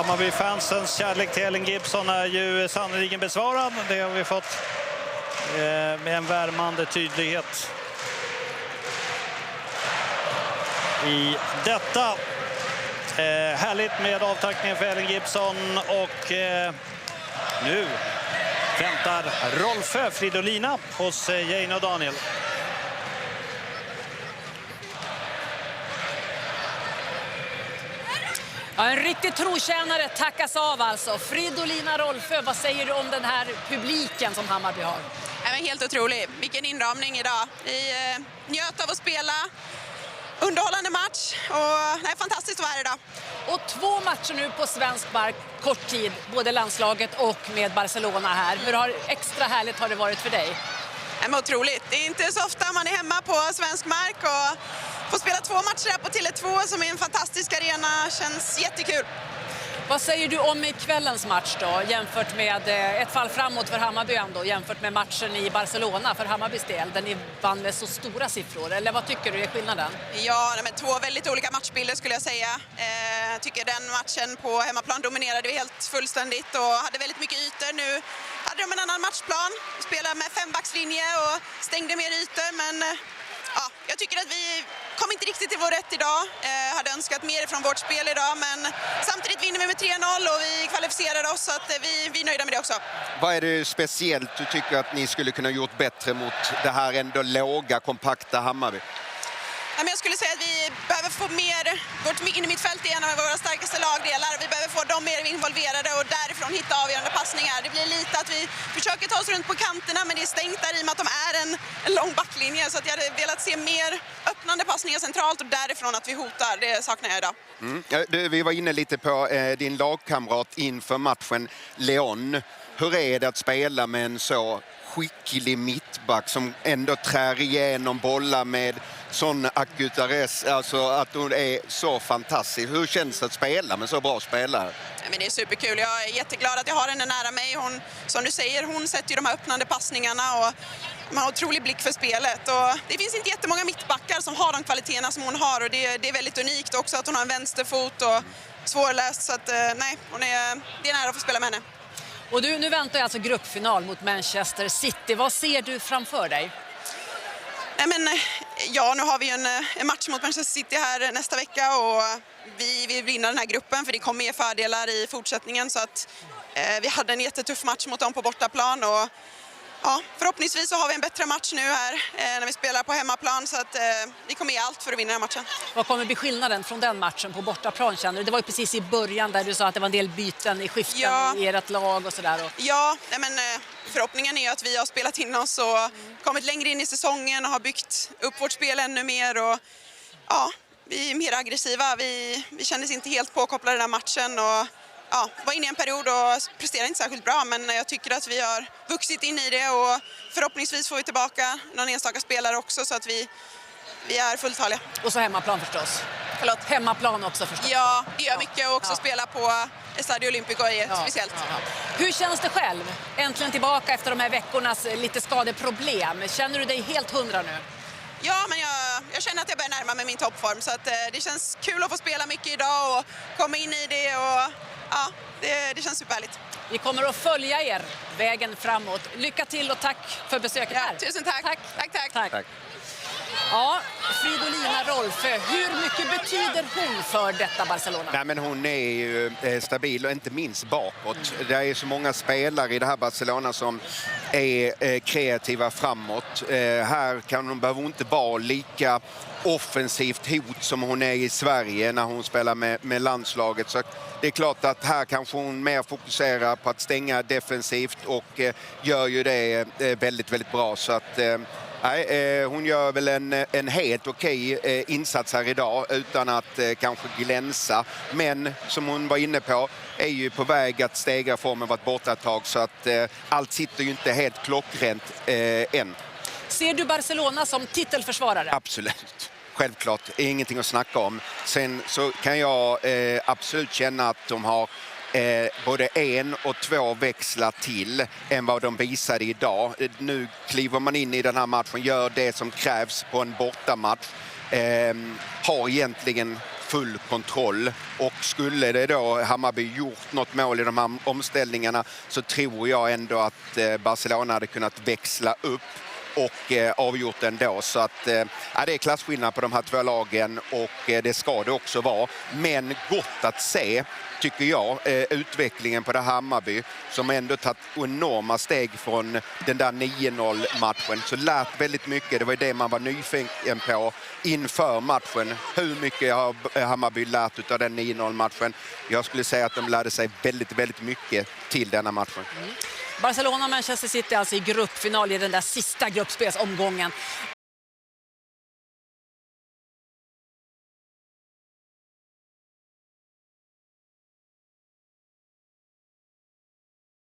Hammarby-fansens kärlek till Ellen Gibson är ju sannoliken besvarad. Det har vi fått med en värmande tydlighet i detta. Härligt med avtackningen för Ellen Gibson, och nu väntar Rolfö Fridolina hos Jane och Daniel. Ja, en riktig trotjänare tackas av alltså. Fridolina Rolfö, vad säger du om den här publiken som Hammarby har? Helt otrolig. Vilken inramning idag. Vi njöt av att spela. Underhållande match och fantastiskt att vara här idag. Och 2 matcher nu på svensk mark, kort tid, både landslaget och med Barcelona här. Hur extra härligt har det varit för dig? Otroligt. Det är inte så ofta man är hemma på svensk mark och får spela 2 matcher här på Tele2 som är en fantastisk arena. Känns jättekul. Vad säger du om kvällens match då, jämfört med ett fall framåt för Hammarby ändå, jämfört med matchen i Barcelona för Hammarbys del, där ni vann med så stora siffror? Eller vad tycker du är skillnaden? Ja, men 2 väldigt olika matchbilder skulle jag säga. Jag tycker den matchen på hemmaplan dominerade vi helt fullständigt och hade väldigt mycket ytor. Nu hade de en annan matchplan, spelade med 5-backslinje och stängde mer ytor, men jag tycker att vi kom inte riktigt till vår rätt idag. Hade önskat mer från vårt spel idag, men samtidigt vinner vi med 3-0 och vi kvalificerade oss, så att vi är nöjda med det också. Vad är det speciellt du tycker att ni skulle kunna gjort bättre mot det här ändå låga, kompakta Hammarby? Jag skulle säga att vi behöver få mer, vårt innermittfält är en av våra starkaste lagdelar. Vi behöver få dem mer involverade och därifrån hitta avgörande passningar. Det blir lite att vi försöker ta oss runt på kanterna, men det är stängt där i och med att de är en lång backlinje. Så att jag hade velat se mer öppnande passningar centralt och därifrån att vi hotar. Det saknar jag idag. Vi var inne lite på din lagkamrat inför matchen, Leon. Hur är det att spela med en så skicklig mittback som ändå trär igenom bollar med sån akutaress, alltså att hon är så fantastisk? Hur känns det att spela med så bra spelare? Men det är superkul. Jag är jätteglad att jag har henne nära mig. Hon, som du säger, hon sätter ju de här öppnande passningarna och man har otrolig blick för spelet. Och det finns inte jättemånga mittbackar som har de kvaliteterna som hon har, och det är väldigt unikt också att hon har en vänsterfot och svårläst, så att nej, det är nära att få spela med henne. Och nu väntar jag alltså gruppfinal mot Manchester City. Vad ser du framför dig? Nu har vi en match mot Manchester City här nästa vecka och vi vill vinna den här gruppen, för det kommer ge fördelar i fortsättningen, så att vi hade en jättetuff match mot dem på bortaplan och förhoppningsvis så har vi en bättre match nu här när vi spelar på hemmaplan, så att vi kommer ge allt för att vinna den här matchen. Vad kommer bli skillnaden från den matchen på bortaplan, känner du? Det var ju precis i början där du sa att det var en del byten i skiften i ert lag och sådär. Ja, förhoppningen är ju att vi har spelat in oss och kommit längre in i säsongen och har byggt upp vårt spel ännu mer, och vi är mer aggressiva. Vi kändes inte helt påkopplade den här matchen och var inne i en period och presterade inte särskilt bra, men jag tycker att vi har vuxit in i det och förhoppningsvis får vi tillbaka någon enstaka spelare också, så att vi är fulltaliga. Och så hemmaplan förstås. Förlåt? Hemmaplan också förstås. Ja, det gör mycket, och också spela på Estadio Olímpico är speciellt. Hur känns det själv? Äntligen tillbaka efter de här veckornas lite skadeproblem. Känner du dig helt 100 nu? Ja, men jag känner att jag börjar närma mig min toppform, så att det känns kul att få spela mycket idag och komma in i det, och det känns superhärligt. Vi kommer att följa er vägen framåt. Lycka till och tack för besöket här. Tusen tack. Tack. Tack. Fridolina Rolfö, hur mycket betyder hon för detta Barcelona? Nej, men hon är ju stabil, och inte minst bakåt. Det är så många spelare i det här Barcelona som är kreativa framåt. Här behöver hon inte vara lika offensivt hot som hon är i Sverige när hon spelar med landslaget. Så det är klart att här kanske hon mer fokuserar på att stänga defensivt, och gör ju det väldigt, väldigt bra. Så att hon gör väl en helt okej insats här idag utan att kanske glänsa. Men som hon var inne på är ju på väg att stegra formen, varit borta ett tag, så att allt sitter ju inte helt klockrent än. Ser du Barcelona som titelförsvarare? Absolut. Självklart, är ingenting att snacka om. Sen så kan jag absolut känna att de har både 1 och 2 växlar till än vad de visade idag. Nu kliver man in i den här matchen, gör det som krävs på en bortamatch. Har egentligen full kontroll. Och skulle det då Hammarby gjort något mål i de här omställningarna så tror jag ändå att Barcelona hade kunnat växla upp och avgjort ändå. Så att det är klasskillnad på de här två lagen och det ska det också vara. Men gott att se, tycker jag, utvecklingen på det Hammarby som ändå tagit enorma steg från den där 9-0-matchen. Så lärt väldigt mycket, det var det man var nyfiken på inför matchen. Hur mycket har Hammarby lärt av den 9-0-matchen? Jag skulle säga att de lärde sig väldigt, väldigt mycket till denna matchen. Barcelona och Manchester City alltså i gruppfinal i den där sista gruppspelsomgången.